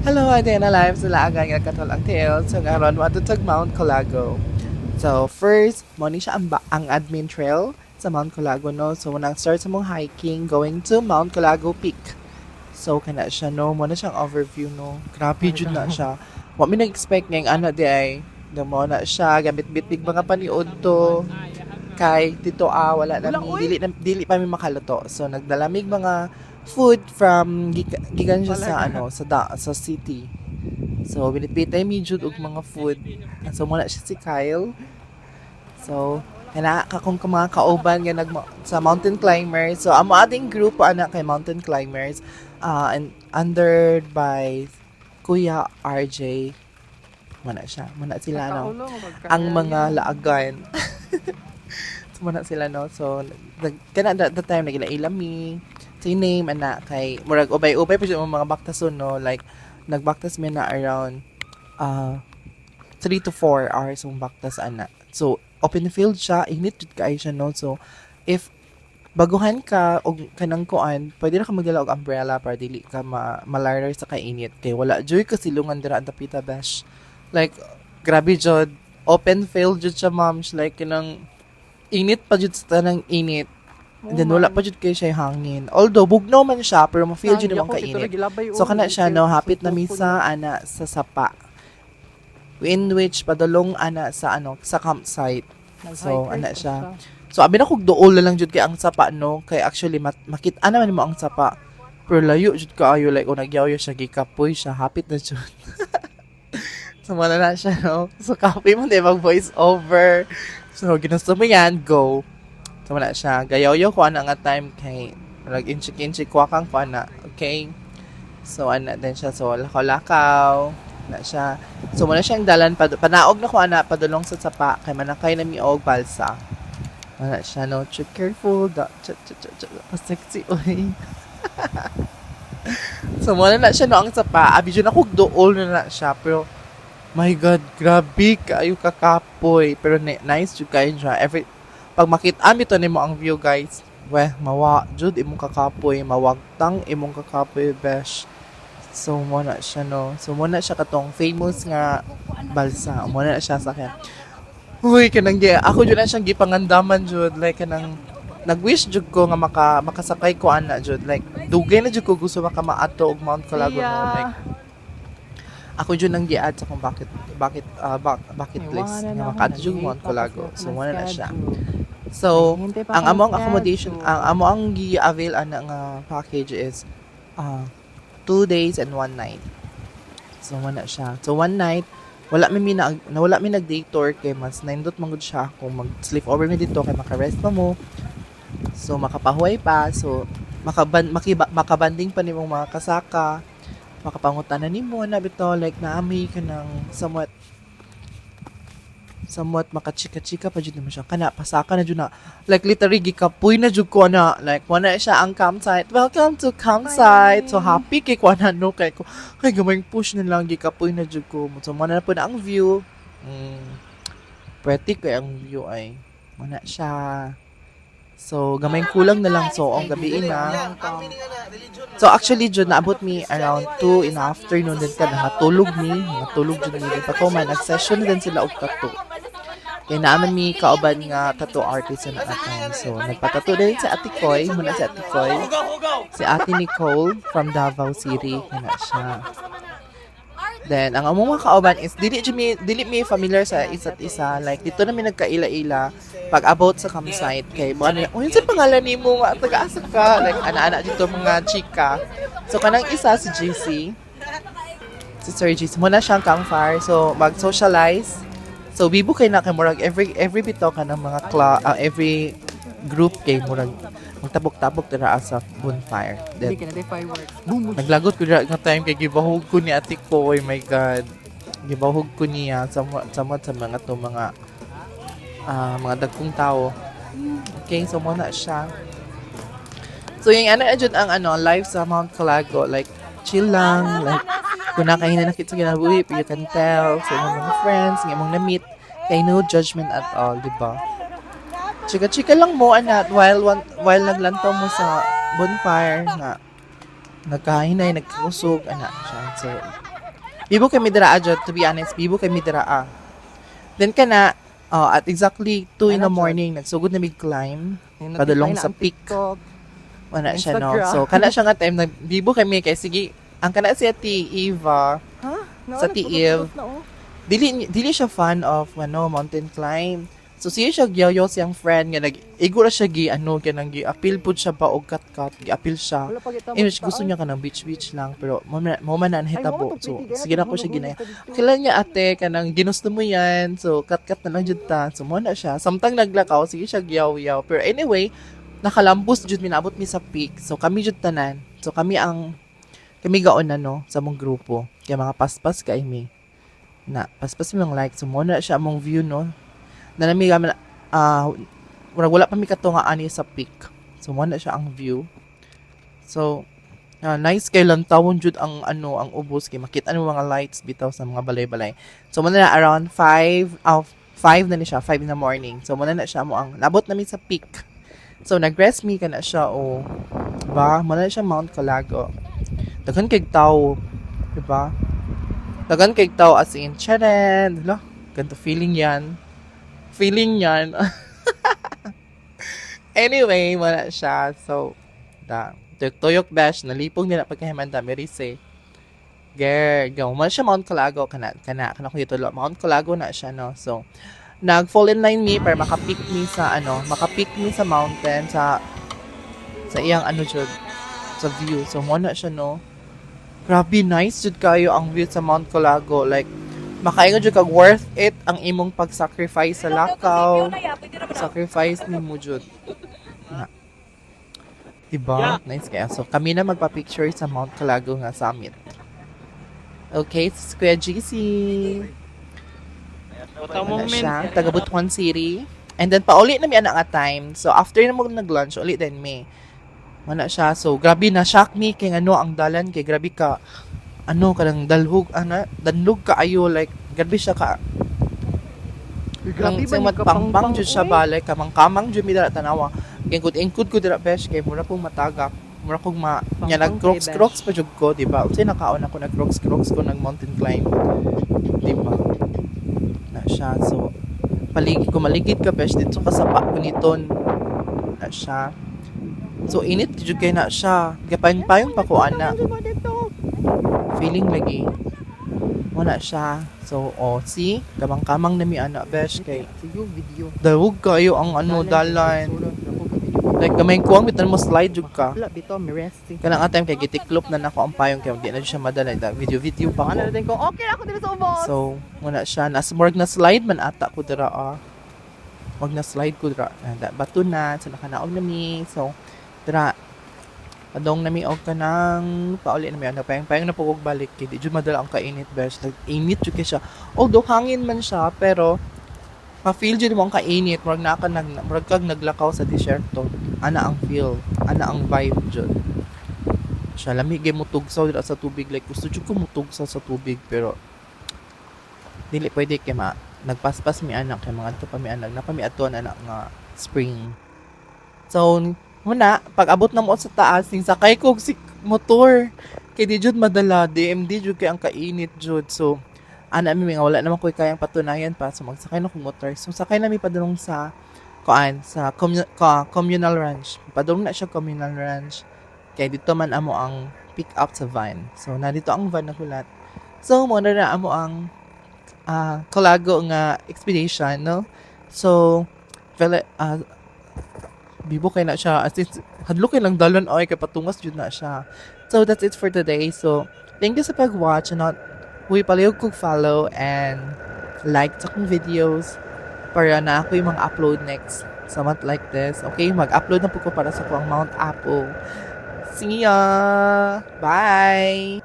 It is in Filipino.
Hello, day na live sila agad nga katol ang TL. So ngaron matutog Mount Colago. So first, mo ni siya ang admin trail sa Mount Colago no. So when start sa mong hiking going to Mount Colago Peak. So kana siya no, mo na siyang overview no. Grabe jud na siya. Wa mi nag-expect ngayong ano di ay mo na siya gamit bitbit mga paniod to kay Tito wala na mi dili pa mi makaluto. So nagdalamig mga food from gikan siya sa ano sa city. So binitbitay mi jud og mga food. So muna siya si Kyle. So kana kakong mga kauban nga sa mountain climbers. So amo ating grupo ana kay mountain climbers and under by Kuya RJ. Mana siya. Mana sila no. Ang mga laagan. So muna sila no. So kana that time nagilailami si name ana kay murag ubay-ubay pa yung mga baktason no like nagbaktas mi na around 3 to 4 hours yung baktas ana. So open field siya, init jud kaayo siya no. So if baguhan ka og kanang kuan, pwede na ka magdala og umbrella para dili ka malarder sa kainit kay wala joy ka silungan dira ang Dapita Besh. Like grabe jud, open field jud siya ma'am, like kanang init pa jud sa tanang init. And then wala pa jud kay siya hangin. Although bugnaw man siya pero ma-feel jud naman kainit. So kana siya no, hapit na misa ana sa sapa. In which padulong ana sa sa campsite. So ana siya. So abi na kog duol na lang jud kay ang sapa no, kay actually makita naman mo ang sapa. Pero layo jud kaayo like kung nagyaw siya gikapoy siya, hapit na jud. So wala na siya no. So copy mo di mag voice over. So ginusto mo yan, go. So wala siya. Gayaw-yaw ko ana nga time kay nag-inchik-inchik ko kang ko ana. Okay? So ana din siya. So lakaw-lakaw. Na siya. So muna siyang dalan panaog na ko ana padulong sa sapa kay manakay na mi og balsa. Wala siya no. Careful. Sexy oy. So muna na siya no ang sapa. Abi jud ako dool na siya pero my God, grabe kaayo kakapoy. Pero nice jud kayo siya. Pag makita mi to nimo ang view guys, mawa jud imong kakapoy, mawagtang imong kakapoy besh. So mo na siya no. So mo na siya katong famous nga balsa. Mo na siya sa akin. Uy, kanang ako jud na siyang gipangandaman jud like kanang nag-wish jud ko nga makasakay ko ana jud like dugay na jud ko gusto makamaato og Mount Colago no like ako jud nang giad sa kung bucket list nga makaadto jud Mount Colago. So mo na siya. So, ang among accommodation, ang among gi-avail ana nga package is 2 days and 1 night. So, wala siya. So, 1 night, wala mi nag-day tour kay mas nindot man gud siya kung mag-sleep over mi dito kay maka-rest pa mo. So, makapahuway pa. So, makabanding pa nimong mga kasaka. Makapangutan na nimo na bito like naami ka ng somewhat makachika-chika pa jud naman siya kana pasaka na jud na like literally gikapoy na jud ko na like wala siya ang campsite. Welcome to campsite. So happy kay ko na no kay ko ay gamay push na lang gikapoy na jud ko. So mana na po na ang view. Pretty kay ang view ay wala siya. So gamay kulang na lang so ang gabi na. So actually jud naabot mi around 2 in the afternoon din ka natulog jud mi pa ko man nag-session din sila og tattoo. Kaya naman mi kauban nga tattoo artist na atang. So, nagpatattoo din si Ate Koy. Muna si Ate Koy. Si Ate Nicole from Davao City. Yan siya. Then, ang among mga kauban is, dili mi familiar sa isa't isa. Like, dito na mi nagkaila-ila pag about sa campsite. Kay, ano, yun sa pangalan ni mo nga, taga-asa ka. Like, ana-ana dito mga chika. So, kanang isa si JC. Si Sir JC. Muna siyang campfire. So, mag-socialize. So bibo kay na kay murag every bitaw ka ng mga every group kay murag magtabok-tabok dira sa bonfire. Then naglagot ko dira nga time kay gibahog ko ni Ate ko, oh my God. Gibahog ko niya sa mga to mga dagkong tao. Okay, so mo na siya. So yung jud ang live sa Mount Colago like chill lang like kung nakahina sa kinabuhi, you can tell sa mga friends, nga mong na-meet, kay no judgment at all, di ba? Chika-chika lang mo, anak, while naglantaw mo sa bonfire, na nagkahinay, nagkakusog, anak siya. So, Bibo kami dira jud, to be honest, bibo kami dira. Then kana at exactly 2 in the morning nagsugod na mig climb padulong sa peak. Wala siya no. Instagram. So kana siya nga time nagbibo kami kay sige ang kana si Ate Eva Ha? Sa Tiib. Dili siya fan of mountain climb. So siya siya giyaw siyang friend nga nag-igo ra siya kanang gi-appeal pud siya ba og kat-kat, gi-appeal siya. Wala pa kita Image gusto niya kanang beach lang pero mo man na hitabo. So sige na ko siya ginaya. Kailan niya ate kanang ginusto mo yan. So kat-kat na lang jud ta. So mo na siya. Samtang naglakaw sige siya giyaw-yaw. Pero anyway, nakalambos jud minabot mi sa peak. So kami jud tanan. So kami gaon na no sa mong grupo. Kaya mga paspas kay mi. Na paspas mi ang like. So mo na siya among view no. Na nami gaman wala pa mi katunga ani sa peak. So mo na siya ang view. So nice kay lantawon jud ang ang ubos kay makita mo mga lights bitaw sa mga balay-balay. So mo na around 5 na ni siya 5 in the morning. So mo na siya mo ang nabot nami sa peak. So nag-rest me kana siya ba mo na siya Mount Colago. Daghan kay tao, diba? Daghan kay tao as in charan, hala, ganto feeling yan. Anyway, wala siya. So, tuyok bash, nalipong nila pagkahimanda, Merise. Gaw man siya Mount Colago, kana ko dito, Mount Colago na siya, no? So, nag-fall in line me para makapick me sa mountain, sa iyang jud, sa view. So, mo na siya, no? Grabe, nice jud kayo ang view sa Mount Colago. Like, makaingon jud kag worth it ang imong pag-sacrifice sa lakaw. Sacrifice ni mo jud. Diba? Nice kaya. So, kami na magpa-picture sa Mount Colago nga summit. Okay, this is Kuya GC. Wala siya. Taga Butuan City. And then, pauli na mi anak nga time. So, after na mo nag-lunch, ulit din mi. Wala siya. So, grabe na shock me kay ang dalan kay grabe ka kanang danlog ka ayo like grabe siya ka Grabe ba ni pang jud siya balay kamang jud mi dara tanawa kay ingkod ko dira besh kay mura kong matagak mura kong nya nag crocs pa jud ko di ba unsay nakaon ako nag crocs ko nag mountain climb di ba na siya so maligid ka besh dito ka sa Puniton na siya so init jud kay na siya gapayong pa ko ana feeling lagi wala siya so see kamang na mi ana besh kay video dawog kayo ang dalan like gamay kuwang bitan mo slide jud ka wala bitaw mi resting kanang time kay gitiklop na nako ang payong kay di na jud siya madala video pa ano ko din ko okay ako dito sa ubos so wala siya morg na slide man ata ko dira wag na slide ko dira bato na so nakanaog na mi so dira adong nami og kanang pauli na mi payong na pugog balik kay di jud madala ang kainit besh init jud kay siya although hangin man siya pero ma-feel jud mo ang kainit murag kag naglakaw sa disyerto ana ang feel ana ang vibe jud siya lami gay mo tugsaw dira sa tubig like gusto jud ko mo tugsaw sa tubig pero dili pwede kay nagpaspas mi anak kay mga adto pa mi anak napami adto anak nga spring so muna, pag abot na mo sa taas, ning sakay ko si motor. Kay di jud madala, DMD jud kay ang kainit jud. So, mi nga wala naman ko kayang patunayan pa. So, magsakay na kong motor. So, sakay na mi padulong sa communal ranch. Padulong na siya communal ranch. Kay dito man amo ang pick up sa van. So, dito ang van na hulat. So, muna na amo ang Colago nga expedition, no? So, bibo kay na siya as in hadlo kay lang dalan kay patungas jud na siya so that's it for today so thank you sa pag-watch and huy palihog kog follow and like sa akong videos para na ako yung mga upload next somewhat like this okay mag-upload na po ko para sa akong Mount Apo see ya bye